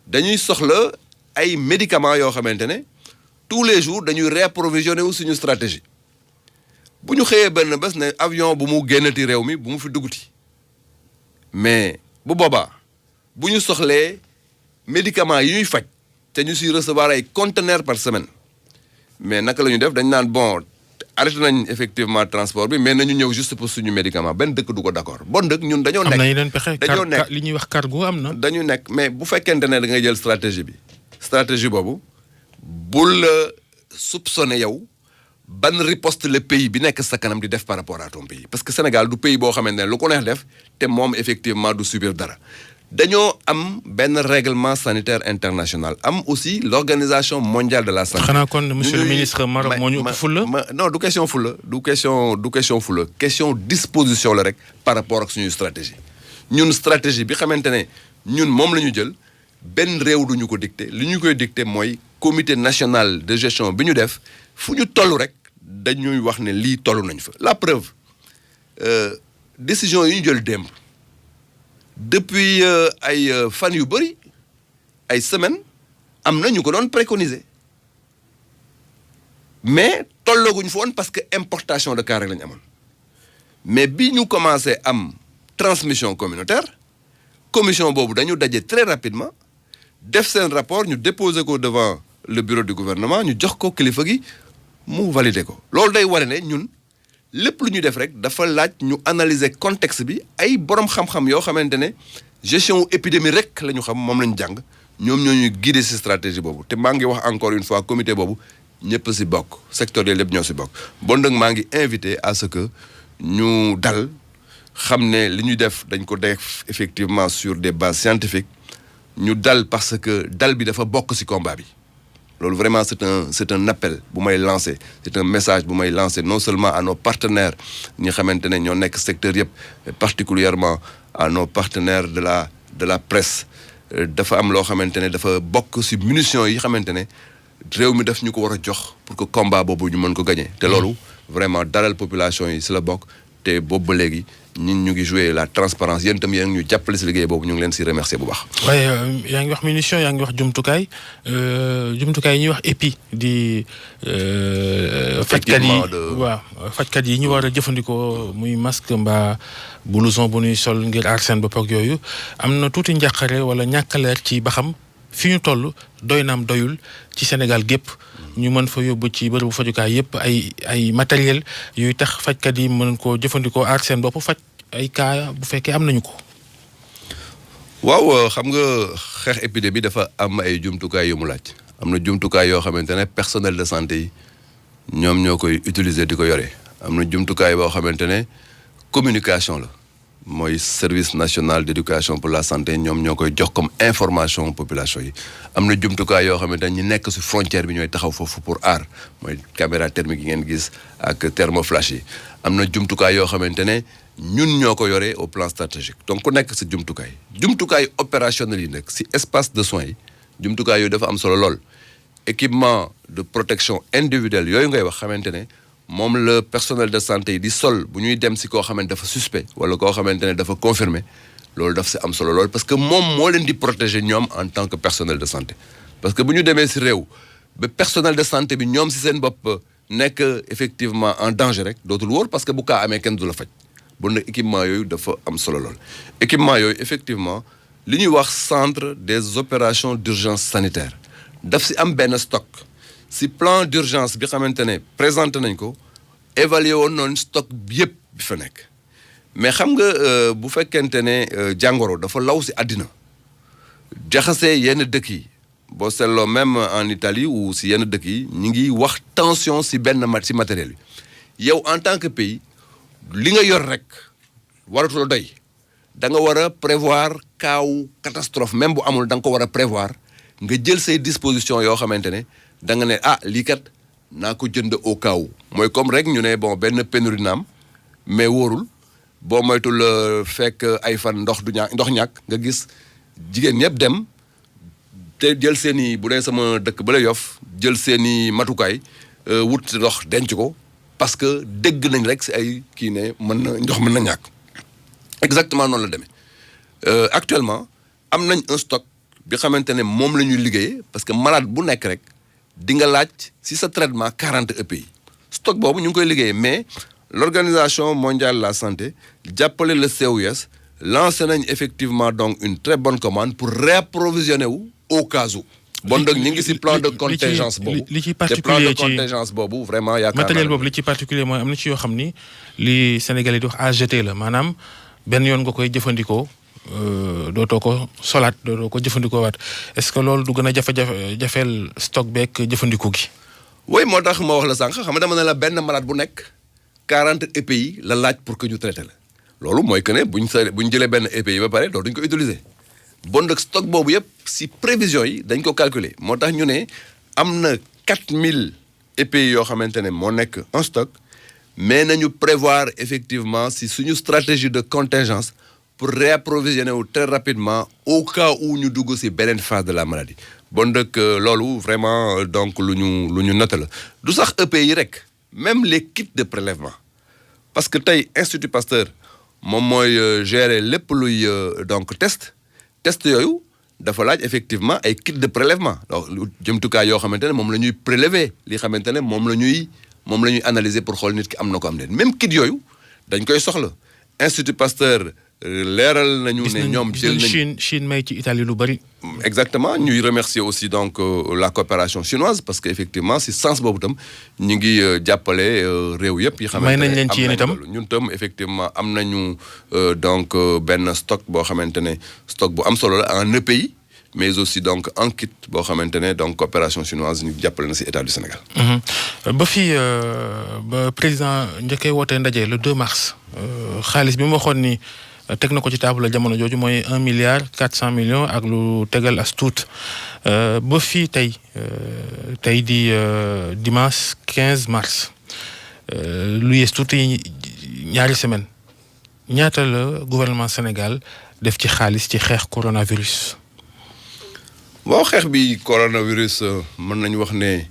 dañuy soxla ay médicaments yoo xamante ne tous les jours dañuy réapprovisionner wu suñu stratégie bu ñu xëyee benn bés ne avion bu mu génnati réew mi bu mu fi dugguti mais bu boobaa bu ñu soxlee médicaments yi ñuy faj te ñu siy recevoir ay conteneurs par semaine mais naka la ñu def dañ naan bon arrêté nañ effectivement transport bi mais nañu ñëw juste pour suñu médicament benn dëkk du ko d'accord bon dëkk ñun dañoo nekk. am na yeneen pexe dañoo nekk li ñuy wax cargo am na. dañu nekk mais bu fekkente ne da ngay jël stratégie boobu bul soupçonner yow ban riposte le pays bi nekk sa kanam di def par rapport à ton pays parce que Sénégal du pays boo xamante ne lu ko neex def te moom effectivement du subir dara. dañoo am benn règlement sanitaire international am aussi l'organisation mondiale de la santé. xanaa kon monsieur le ministre Maroc moo ñu ëpp fulla. non du question fulla du question fulla question disposition la rek par rapport ak suñuy stratégie ñun stratégie bi xamante ne ñun moom la ñu jël benn réew du ñu ko dicté li ñu koy dicté mooy comité national de gestion bi ñu def fu ñu toll rek dañuy wax ne lii toll nañ fa. la preuve décision yi ñu jël démb. depuis ay fan yu bëri ay semaines am na ñu ko doon préconiser mais tollaguñ fa woon parce que importation de cas rek la ñu amoon mais bi ñu commencé am transmission communautaire commission boobu dañu daje très rapidement def seen rapport ñu déposer ko devant le bureau du gouvernement ñu jox ko kilifa gi mu valider ko loolu day wane ne ñun. lépp lu ñu def rek dafa laaj ñu analyser contexte bi ay borom xam-xam yoo xamante ne gestion épidémie rek la ñu xam moom la ñu jàng ñoom ñoo ñuy guider ci stratégie boobu te maa ngi wax encore une fois comité boobu ñëpp ci bokk secteur yi lépp ñoo ci bokk. bon nag maa ngi invité à ce que ñu dal xam ne li ñuy def dañ ko def effectivement sur des bases scientifiques ñu dal parce que dal bi dafa bokk ci combat bi. loolu vraiment c'est un appel bu may lancer c'est un message bu may lancer non seulement à nos partenaires ñi xamante ne ñoo nekk secteur yëpp mais particulièrement à nos partenaires de la presse dafa am loo xamante ne dafa bokk ci munitions yi xamante ne réew mi daf ñu ko war a jox pour que combat boobu ñu mën ko gagner te loolu vraiment dalal population yi ci la bokk te boobu ba léegi ñun ñu ngi jouer la transparence yéen itam yéen ñu jàppale ci liggéey boobu ñu ngi leen ci remercier bu baax. waaye yaa ngi wax munition yaa ngi wax jumtukaay yi ñuy wax épi di. fajkat yi waaw fajkat yi ñu war a jëfandikoo muy masque mbaa blouson bu ñuy sol ngir aar seen bopp ak yooyu am na tuuti njàqare wala ñàkk a leer ci ba xam fi ñu toll doy naam doyul ci Sénégal gépp ñu mën fa yóbbu ci bërëbu fajukaay yépp ay matériel yuy tax fajkat yi mën koo jëfandikoo aar seen bopp faj ay cas bu fekkee am nañu ko. waaw xam nga xeex épidémie dafa am ay jumtukaay yu mu laaj am na jumtukaay yoo xamante ne personnel de santé yi ñoom ñoo koy utiliser di ko yore am na jumtukaay boo xamante ne communication la mooy service national d'éducation pour la santé ñoom ñoo koy jox comme information population yi am na jumtukaay yoo xamante ne ñi nekk ci frontière bi ñooy taxaw foofu pour aar mooy caméra thermique yi ngeen gis ak thermoflash yi am na jumtukaay yoo xamante ne ñun ñoo ko yore au plan stratégique donc ku nekk ci jumtukaay opérationnel yi nekk ci espace de soins yi jumtukaay yooyu dafa am solo lool équipement de protection individuelle yooyu ngay wax xamante ne moom le personnel de santé yi di sol bu ñuy dem ci koo xamante dafa suspect wala koo xamante ne dafa confirmé loolu daf ci am solo lool parce que moom moo leen di protéger ñoom en tant que personnel de santé parce que bu ñu demee ci réew ba personnel de santé bi ñoom ci seen bopp nekk effectivement en danger rek dootul wóor parce que bu kaa amee kenn du la faj bon nag équipement yooyu dafa am solo lool équipement yooyu effectivement li ñuy wax centre des opérations d'urgence sanitaire daf ci am benn stock ci plan d'urgence bi xamante ne présenté nañ ko évalué woon noonu stock bi yëpp bi fa nekk mais xam nga bu fekkente ne jàngoro dafa law ci àddina jaxase yenn dëkk yi boo seetloo même en Italie ou ci yenn dëkk yi ñu ngi wax tension ci ci matériel bi yow en tant que pays li nga yor rek waratul doy da nga war a prévoir kaaw catastrophe même bu amul da nga ko war a prévoir nga jël say dispositions yoo xamante ne da nga ne lii kat naa ko jënd au cas où mooy comme rek ñu ne bon benn pénurie naam mais wóorul boo moytul fekk ay fan ndox ñàkk nga gis jigéen ñëpp dem te jël seeni bu dee sama dëkk ba la Yoff jël seeni matukaay wut ndox denc ko parce que dégg nañ rek ci ay kii ne ndox mën na ñàkk exactement noonu la demee actuellement am nañ un stock bi xamante ne moom la ñuy liggéeyee parce que malade bu nekk rek di nga laaj ci sa traitement 40 EPI stock boobu ñu ngi koy liggéeyee mais l'Organisation mondiale de la santé jàppale le COUS lancé nañ effectivement donc une très bonne commande pour réapprovisionner wu au cas où. bon donc ñu ngi ci plan de contingence boobu li ci particulier te plan de contingence boobu vraiment yaakaar matériel boobu li ci particulier mooy am na ci yoo xam ni li Sénégalais di wax AGT la maanaam benn yoon nga koy jëfandikoo dootoo ko solaat dootoo ko jëfandikoo waat est-ce que loolu du gën a jafeel stock beeg jëfandikoo gi. oui moo tax ma wax la sànq xam nga dama ne la benn malade bu nekk 40 EPI la laaj pour que ñu traité la loolu mooy que ne buñ jëlee benn EPI ba pare loolu duñ ko utiliser bon nag stock boobu yëpp ci prévision yi dañ ko calculer moo tax ñu ne am na 4000 EPI yoo xamante ne moo nekk en stock mais nañu prévoir effectivement ci suñu stratégie de contingence pour réapprovisionner wu très rapidement au cas où ñu dugg ci beneen phase de la maladie bon dëkk loolu vraiment donc lu ñu noté la du sax EPI yi rek même les kits de prélèvement parce que tey Institut Pasteur moom mooy gérer lépp luy donc test yooyu dafa laaj effectivement ay kits de prélèvement donc jëmtukaay yoo xamante ne moom la ñuy prélever li xamante ne moom la ñuy analyser pour xool nit ki am na ko am leen même kit yooyu dañ koy soxla Institut Pasteur leeral nañu ne ñoom jël nañ Chine may ci Italie lu bari. exactement ñuy remercier aussi donc la coopération chinoise parce que effectivement ci sens boobu tam ñu ngi jàppale réew yëpp yi xamante ne may nañ leen ci yéen itam ñun tam effectivement am nañu donc benn stock boo xamante ne stock bu am solo la en EPI mais aussi donc en kit boo xamante ne donc coopération chinoise ñu jàppale na ci état du Sénégal. ba fii ba président njëkkee wootee ndaje le 2 mars xaalis bi mu waxoon ni teg na ko ci table jamono jooju mooy 1 milliard 400 millions ak lu tegal as tuut ba fii tey di dimanche 15 mars lu yees tuuti ñaari semaine ñaata la gouvernement Sénégal def ci xaalis ci xeex coronavirus. waaw xeex bi coronavirus mën nañu wax ne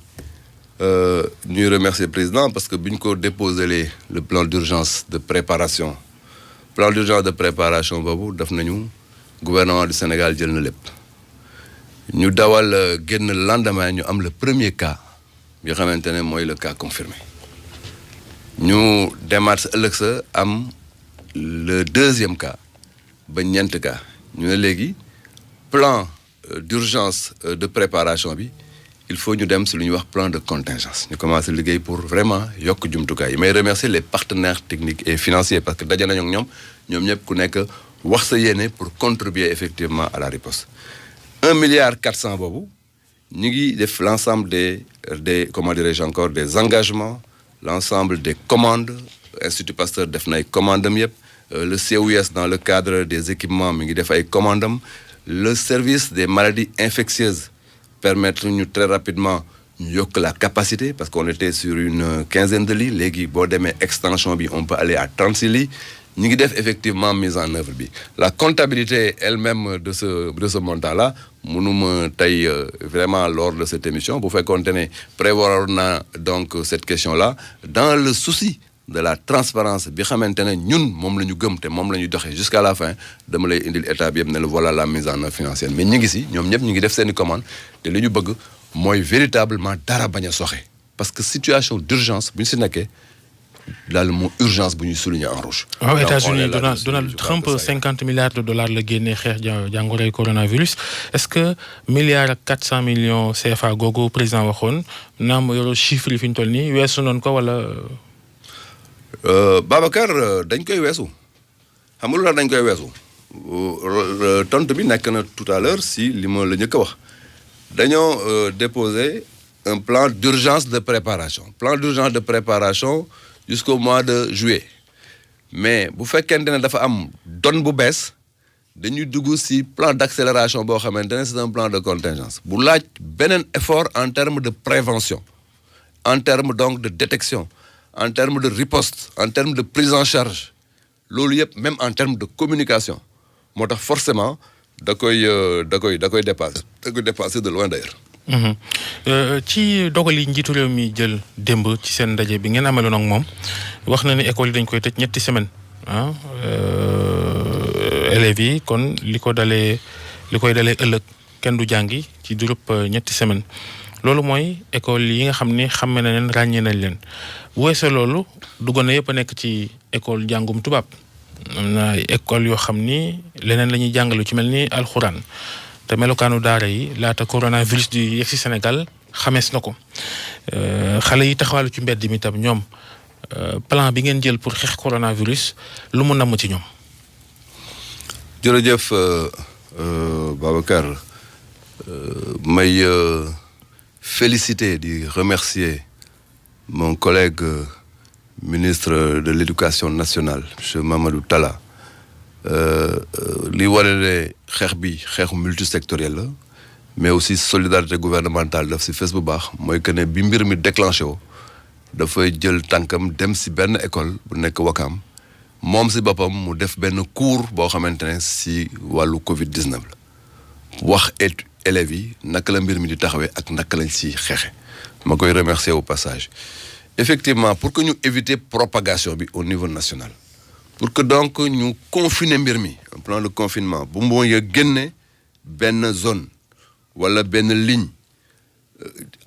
ñuy remercier président parce que bi ñu ko déposé le plan d'urgence de préparation boobu def nañu gouvernement du Sénégal jël na lépp ñu dawal génn lendemain ñu am le premier cas bi xamante ne mooy le cas confirmé ñu demaat sa ëllëg sa am le deuxième cas ba ñeent cas ñu ne léegi plan d'urgence de préparation bi il faut ñu dem si lu ñuy wax plan de contingence ñu commencé liggéey pour vraiment yokk jumtukaay yi may remercier les partenaires techniques et financiers parce que daje nañu ak ñoom ñëpp ku nekk wax sa yéene pour contribuer effectivement à la riposte 1 milliard 400 boobu ñu ngi def l'ensemble des comment dirais-je encore des engagements l'ensemble des commandes Institut Pasteur def na ay commandes am yëpp le COUS dans le cadre des équipements mi ngi def ay commandam le service des maladies infectieuses permettre ñu très rapidement ñu yokk la capacité parce qu'on était sur une quinzaine de lits léegi boo demee extension bi on peut aller à 36 lits ñu ngi def effectivement mise en œuvre bi la comptabilité elle-même de ce montant-là mënuma tey vraiment lors de cette émission bu fekkoonte ne prévoir na donc cette question-là dans le souci de la transparence bi xamante ne ñun moom la ñu gëm te moom la ñu doxee jusqu'à la fin dama lay indil état bi yëpp ne la voilà la mise en œuvre financière mais ñu ngi si ñoom ñëpp ñu ngi def seeni commande te li ñu bëgg mooy véritablement dara bañ a soxe parce que situation d'urgence bu ñu si nekkee daal moo urgence bu ñuy souligner en rouge. waaw États-Unis Donald Trump 50 milliards de dollars la génnee xeex jàngoroy coronavirus est-ce que milliards ak 400 millions CFA googu président waxoon naam yoroo chiffre yi fi ñu toll nii weesu noonu ko wala. Babacar dañ koy weesu xam nga lu tax dañ koy weesu tontu bi nekk na tout à l'heure si li ma la njëkk a wax dañoo déposer un plan d'urgence de préparation jusqu'au mois de juillet mais bu fekkente ne dafa am donne bu bees dañuy dugg si plan d'accélération boo xamante ne c'est un plan de contingence bu laaj beneen effort en termes de prévention en termes donc de détection en termes de riposte en termes de prise en charge loolu yëpp même en termes de communication moo tax forcément da koy dépasser de loin d'ailleurs. ci dogal yi njiitu réew mi jël démb ci seen ndaje bi ngeen ameloon ak moom wax na ni école yi dañ koy tëj ñetti semaine élèves yi kon li koy dalee ëllëg kenn du jàngi ci durub ñetti semaine loolu mooy école yi nga xam ne xamme na leen ràññee nañ leen bu weesoo loolu dugg na yëpp a nekk ci école jàngum tubaab am na ay école yoo xam ni leneen la ñuy jàngalu ci mel ni alxuraan te melokaanu daara yi laata coronavirus di yegg si Sénégal xamees na ko xale yi taxawalu ci mbedd mi tam ñoom plan bi ngeen jël pour xeex coronavirus lu mu namm ci ñoom. jërëjëf Babacar may féliciter di remercier mon collègue ministre de l'éducation nationale monsieur Mamadou Talla li wane ne xeex bi xeexu multisectoriel la mais aussi solidarité gouvernementale daf si fees bu baax mooy que ne bi mbir mi déclenché woo dafay jël tànkam dem si benn école bu nekk Wakaam moom si boppam mu def benn cours boo xamante ne si wàllu Covid-19 la wax élèves yi naka la mbir mi di taxawee ak naka lañ si xeexe ma koy remercier au passage effectivement pour que ñu éviter propagation bi au niveau national pour que donc ñu confiner mbir mi un plan de confinement bu moo ya génne benn zone wala benn ligne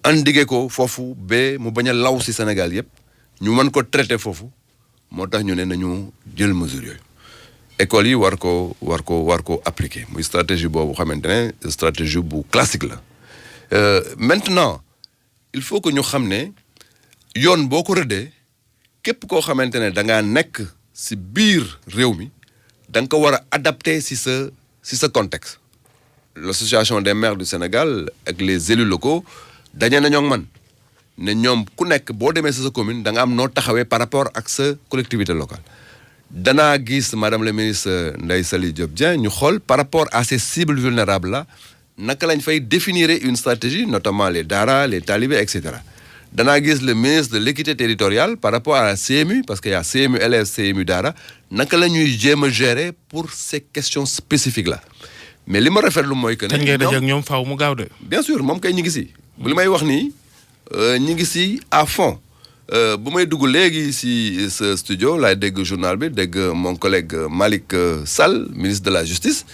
andige ko foofu ba mu bañ a law si Sénégal yépp ñu mën ko traiter foofu moo tax ñu ne nañu jël mesure yooyu écoles yi war ko appliquer muy stratégie boobu xamante ne stratégie bu classique la maintenant il faut que ñu xam ne yoon boo ko rëddee képp koo xamante ne da ngaa nekk si biir réew mi da nga ko war a adapter si sa contexte l'association des maires du Sénégal ak les élus locaux daje nañoo ak man ne ñoom ku nekk boo demee si sa commune da nga am noo taxawee par rapport ak sa collectivité locale danaa gis madame la ministre Ndeye Saly Diop Dieng ñu xool par rapport à ces cibles vulnérables là naka lañ fay définir une stratégie notamment les daara les talibés et cetera danaa gis le ministre de l'équité territoriale par rapport à la CMU parce que y a CMU élèves CMU daara naka la ñuy jéem a gérer pour ces questions spécifiques là mais li ma rafetlu mooy que ne. kañ ngay daje ak ñoom faaw mu gaaw de. bien sûr moom kay ñu ngi si. li may wax nii ñu ngi si à fond bu may dugg léegi si ce studio laay dégg journal bi dégg mon collègue Malick Sall ministre de la justice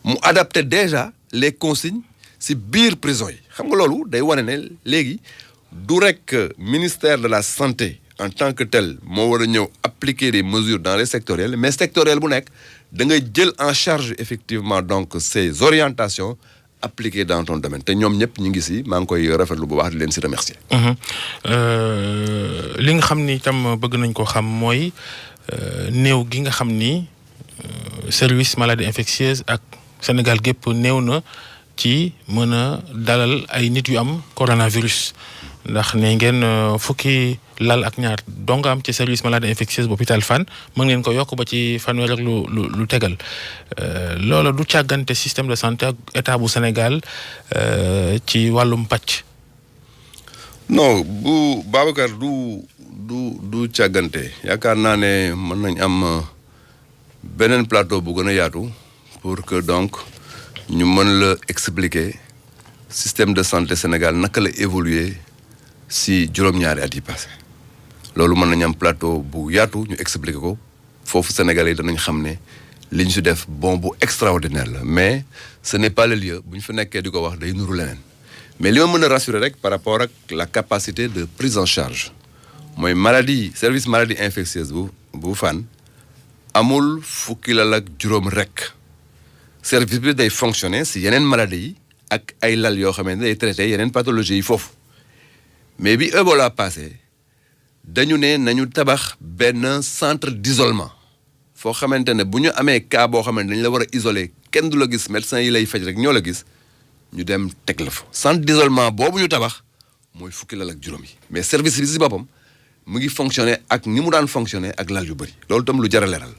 mu adapté déjà les consignes si biir prison yi xam nga loolu day wane ne léegi du rek ministère de la santé en tant que tel moo war a ñëw appliquer des mesures dans les sectoriels mais sectoriel bu nekk da ngay jël en charge effectivement donc ces orientations appliquées dans ton domaine te ñoom ñëpp ñu ngi si maa ngi koy rafetlu bu baax di leen si remercier. li nga xam ni itam bëgg nañ ko xam mooy néew gi nga xam ni service maladie infectieuse ak Sénégal gépp néew na ci mën a dalal ay nit yu am coronavirus ndax ne ngeen fukki lal ak ñaar donga am ci service maladie infectieuse bu hôpital Fann mën ngeen ko yokk ba ci fanweer ak lu tegal loolu du càggante système de santé ak état bu Sénégal ci wàllum pàcc. non bu Babacar du càggante yaakaar naa ne mën nañ am beneen plateau bu gën a yaatu pour que donc ñu mën la expliquer système de santé Sénégal naka la évoluer si juróom-ñaari at yi passé loolu mën nañu am plateau bu yaatu ñu expliquer ko foofu Sénégalais yi danañ xam ne li ñu si def bon bu extraordinaire la mais ce n'est pas le lieu bu ñu fa nekkee di ko wax day nuru leneen mais li ma mën a rassurer rek par rapport ak la capacité de prise en charge mooy maladie service maladie infectieuse bu Fann amul fukki lal ak juróom rek service bi day fonctionner si yeneen maladie yi ak ay lal yoo xamante ne day traité yeneen pathologie yi foofu mais bi Ebola passé dañu ne nañu tabax benn centre d'isolement foo xamante ne bu ñu amee cas boo xamante dañu la war a isoler kenn du la gis médecin yi lay faj rek ñoo la gis ñu dem teg la fa centre d'isolement boobu ñu tabax mooy fukki lal ak juróom yi mais service bi si boppam mu ngi fonctionner ak ni mu daan fonctionner ak lal yu bëri loolu tam lu jar a leeral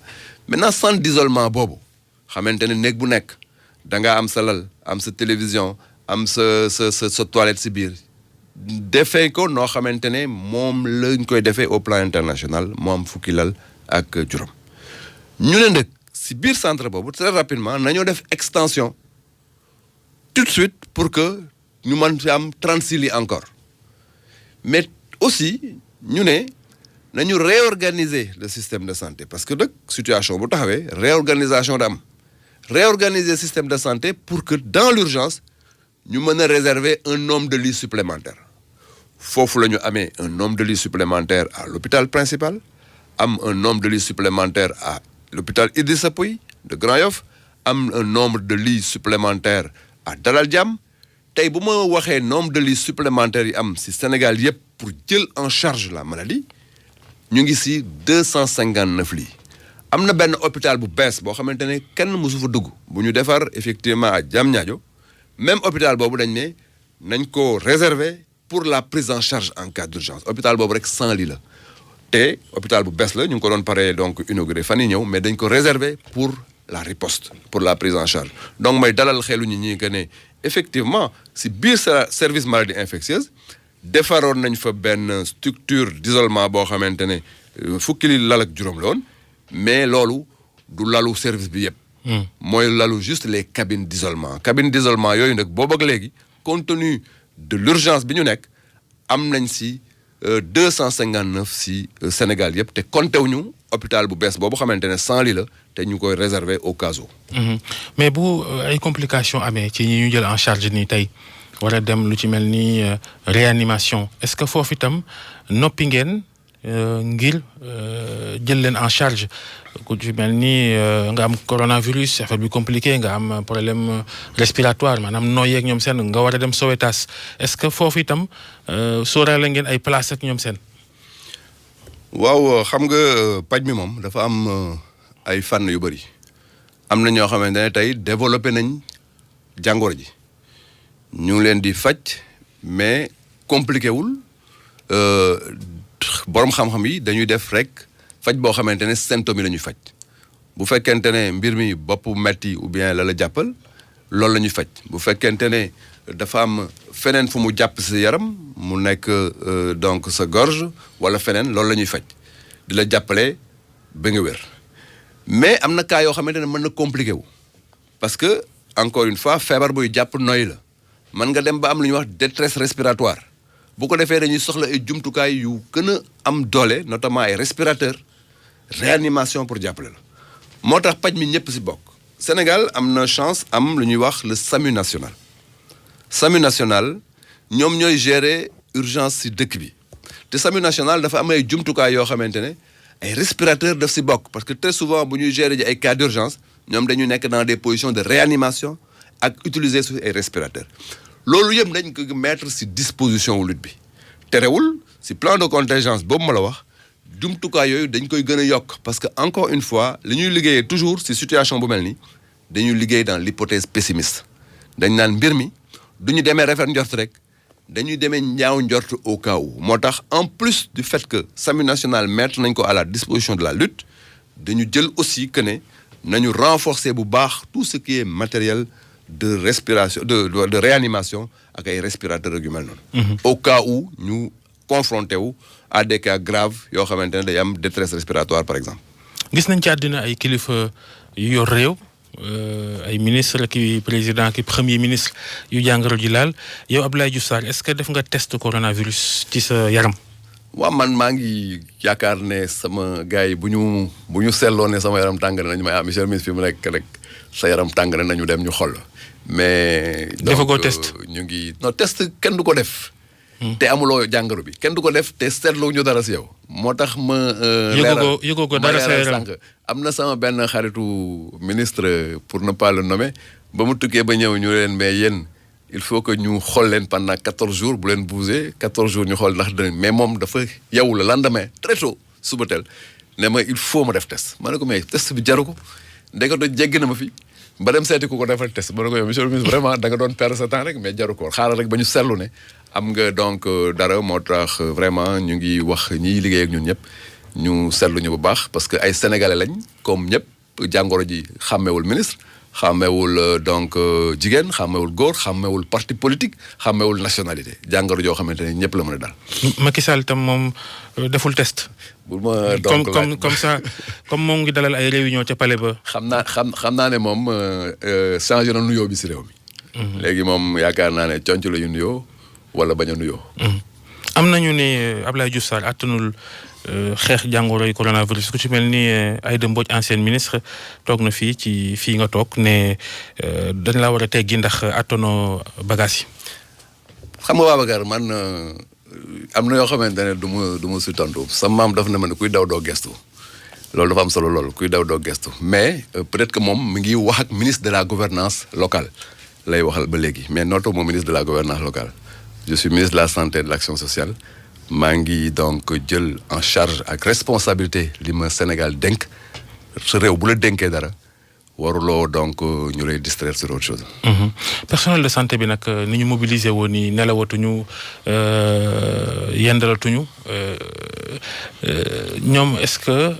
maintenant centre d'isolement boobu xamante ne néeg bu nekk da ngaa am sa lal am sa télévision am sa toilette si biir defee ko noo xamante ne moom lañ koy defee au plan international moo am fukki lal ak juróom ñu ne nag si biir centre boobu très rapidement nañoo def extension tout de suite pour que ñu mën fi am 36 lits encore mais aussi ñu ne nañu réorganiser le système de santé parce que nag situation bu taxawee réorganisation da am réorganiser système de santé pour que dans l'urgence ñu mën a réserver un nombre de lits supplémentaires foofu la ñu amee un nombre de lits supplémentaires à l'hôpital principal am un nombre de lits supplémentaires à l'hôpital Idrissa Pouye de Grand Yoff am un nombre de lits supplémentaires à Dalal Jamm tey bu ma waxee nombre de lits supplémentaires yi am ci Sénégal yépp pour jël en charge la maladie ñu ngi ci 259 lits am na benn hôpital bu bees boo xamante ne kenn mësu fa dugg bu ñu defar effectivement à Diamniadio même hôpital boobu dañ ne nañ ko réserver pour la prise en charge en cas d'urgence hôpital boobu rek 100 lits la te hôpital bu bees la ñu ngi ko doon paree donc inauguré fan yi ñëw mais dañ ko réserver pour la riposte pour la prise en charge donc may dalal xelu ñi que ne effectivement si biir sa service maladie infectieuse defaroon nañ fa benn structure d'isolement boo xamante ne fukki li lal ak juróom la woon mais loolu du lalu service bi yépp mooy lalu juste les cabines d'isolement yooyu nag boobu ak léegi compte tenu de l'urgence bi ñu nekk am nañ si 259 si Sénégal yépp te compté wuñu hôpital bu bees boobu xamante ne 100 lits la te ñu koy réserver au cas où. mais bu ay complications amee ci ñi ñu jël en charge nii tey war a dem lu ci mel ni réanimation est-ce que foofu itam noppi ngeen ngir jël leen en charge ku ci mel ni nga am coronavirus affaire bi compliqué nga am problème respiratoire maanaam nooy yeeg ñoom seen nga war a dem Sowétas est-ce que foofu itam sóoraale ngeen ay place ak ñoom seen. waaw xam nga paj mi moom dafa am ay fànn yu bëri am na ñoo xamante ne tey développé nañ jàngoro ji ñu ngi leen di faj mais compliqué wul borom xam-xam yi dañuy def rek faj boo xamante ne symptômes yi la ñuy faj bu fekkente ne mbir mi bopp metti ou bien la jàppal loolu la ñuy faj bu fekkente ne dafa am feneen fu mu jàpp sa yaram mu nekk donc sa gorge wala feneen loolu la ñuy faj di la jàppale ba nga wér mais am na cas yoo xamante ne mën na compliqué wu parce que encore une fois feebar buy jàpp noy la mën nga dem ba am lu ñuy wax détresse respiratoire bu ko defee dañuy soxla ay jumtukaay yu gën a am doole notamment ay respirateurs réanimation pour jàppale la moo tax paj mi ñëpp ci bokk Sénégal am na chance am lu ñuy wax le SAMU national SAMU national ñoom ñooy gérer urgence ci dëkk bi te SAMU national dafa am ay jumtukaay yoo xamante ne ay respirateurs daf ci bokk parce que très souvent bu ñuy gérer ji ay cas d'urgence ñoom dañu nekk dans des positions de réanimation ak utiliser su ay respirateurs loolu yëpp dañ ko mettre ci disposition wu lutte bi terewul ci plan de contingence boobu ma la wax jumtukaay yooyu dañ koy gën a yokk parce que encore une fois li ñuy liggéeyee toujours ci situation bu mel ni dañuy liggéey dans l'hypothèse pessimiste dañ naan mbir mi du ñu demee rafet njort rek dañuy demee ñaaw njort au cas où moo tax en plus du fait que SAMU national mettre nañ ko à la disposition de la lutte dañu jël aussi que ne nañu renforcer bu baax tout ce qui est matériel de respiration de réanimation ak ay respirateurs yu mel noonu. au cas où ñu confronté wu à des cas graves yoo xamante ne day am détresse respiratoire par exemple. gis nañ ci àddina ay kilifa yu yor réew ay ministre ki président ki premier ministre yu jàngoro ji laal yow Abdoulaye Diouf Sarr est-ce que def nga test coronavirus ci sa yaram. waaw man maa ngi yaakaar ne sama gars yi bu ñu seetloo ne sama yaram tàng nañu may monsieur le ministre fi mu nekk rek sa yaram tàng nañu dem ñu xool mais. defagoo test ñu ngi non test kenn du ko def. te amuloo jàngoro bi kenn du ko def te seetloo ñu dara si yow. moo tax ma. yëgoo ko dara sa yaram am na sama benn xaritu ministre pour ne pas le nommer ba mu tukkee ba ñëw ñu leen mais yéen il faut que ñu xool leen pendant 14 jours bu leen bouger 14 jours ñu xool ndax dinañ mais moom dafa yeewu le lendemain très tôt suba teel ne ma il faut ma def test ma ne ko mais test bi jaru ko ndeketewoo jéggi na ma fi. ba dem seeti ku ko defal test ba ne ko yow monsieur le ministre vraiment da nga doon perdre sa temps rek mais jaru ko xaaral rek ba ñu seetlu ne am nga donc dara moo tax vraiment ñu ngi wax ñiy liggéey ak ñun ñëpp ñu seetlu ñu bu baax parce que ay sénégalais lañ comme ñëpp jàngoro ji xàmmewul ministre xàmmewul donc jigéen xàmmewul góor xàmmewul parti politique xàmmewul nationalité jàngoro joo xamante ne ñëpp la mën a dal. Macky Sall tam moom deful test. bu ma donc comme ça comme moom ngi dalal ay réunion ca palais ba. xam naa ne moom changé na nuyoo bi si réew mi. léegi moom yaakaar naa ne conc la ñu nuyoo wala bañ a nuyoo. am nañu ne Abdoulaye Diouf Sarr attanul xeex jàngoro yi coronavirus ku ci mel ni Aïda Mbodj ancienne ministre toog na fii nga toog ne dañ la war a teggi ndax attanoo bagage yi. xam nga Babacar man am na yoo xamante ne du ma si tontu sa maam daf na ma ne kuy daw doo gestu loolu dafa am solo loolu kuy daw doo gestu mais peut-être que moom mi ngi wax ak ministre de la gouvernance locale lay waxal ba léegi mais nootoo moom ministre de la gouvernance locale je suis ministre de la santé et de l'action sociale maa ngi donc jël en charge ak responsabilité li ma Sénégal dénk sa réew bu la dénkee dara waruloo donc ñu lay distraire sur autre chose. personnel de santé bi nag ni ñu mobiliser woon ni nelawatuñu yendalatuñu ñoom est-ce que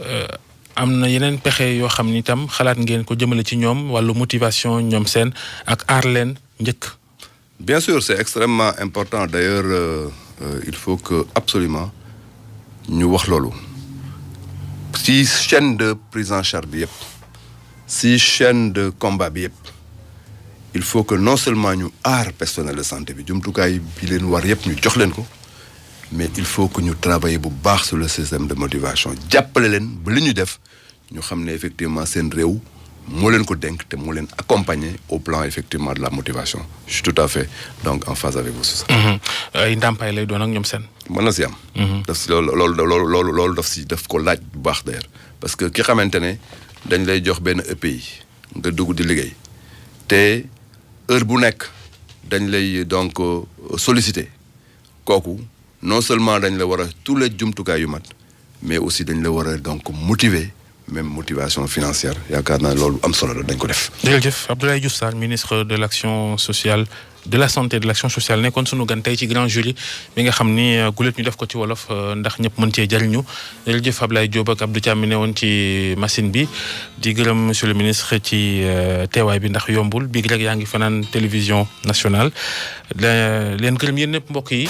am na yeneen pexe yoo xam ni itam xalaat ngeen ko jëmale ci ñoom wàllu motivation ñoom seen ak aar leen njëkk. bien sûr c'est extrêmement important d'ailleurs il faut que absolument ñu wax loolu si chaîne de prise en charge bi yëpp. si chaîne de combat bi yëpp il faut que non seulement ñu aar personnel de santé bi jumtukaay bi leen war yëpp ñu jox leen ko mais il faut que ñu travailler bu baax sur le système de motivation jàppale leen ba li ñu def ñu xam ne effectivement seen réew moo leen ko dénk te moo leen accompagner au plan effectivement de la motivation je suis tout à fait donc en phase avec vous sur ça. ay ndàmpaay lay doon ak ñoom seen. mën na si am. daf si loolu daf ko laaj bu baax d'ailleurs parce que ki xamante ne. dañ lay jox benn EPI nga dugg di liggéey te heure bu nekk dañ lay donc solliciter kooku non seulement dañ la war a tous les jumtukaay yu mat mais aussi dañ la war a donc motiver même motivation financière yaakaar naa loolu am solo la dañ ko def. jërëjëf Abdoulaye Diouf Sarr ministre de l'action sociale de la santé et de l'action sociale nekkoon sunu gan tey ci grand jury bi nga xam ni gulet ñu def ko ci wolof ndax ñëpp mën cee jariñu jërëjëf Abdoulaye Diop ak Abdou Thiam mi ne woon ci machine bi di gërëm monsieur le ministre ci teewaay bi ndax yombul bii rek yaa ngi fanaan télévision nationale leen gërëm yéen ñëpp mbokk yi.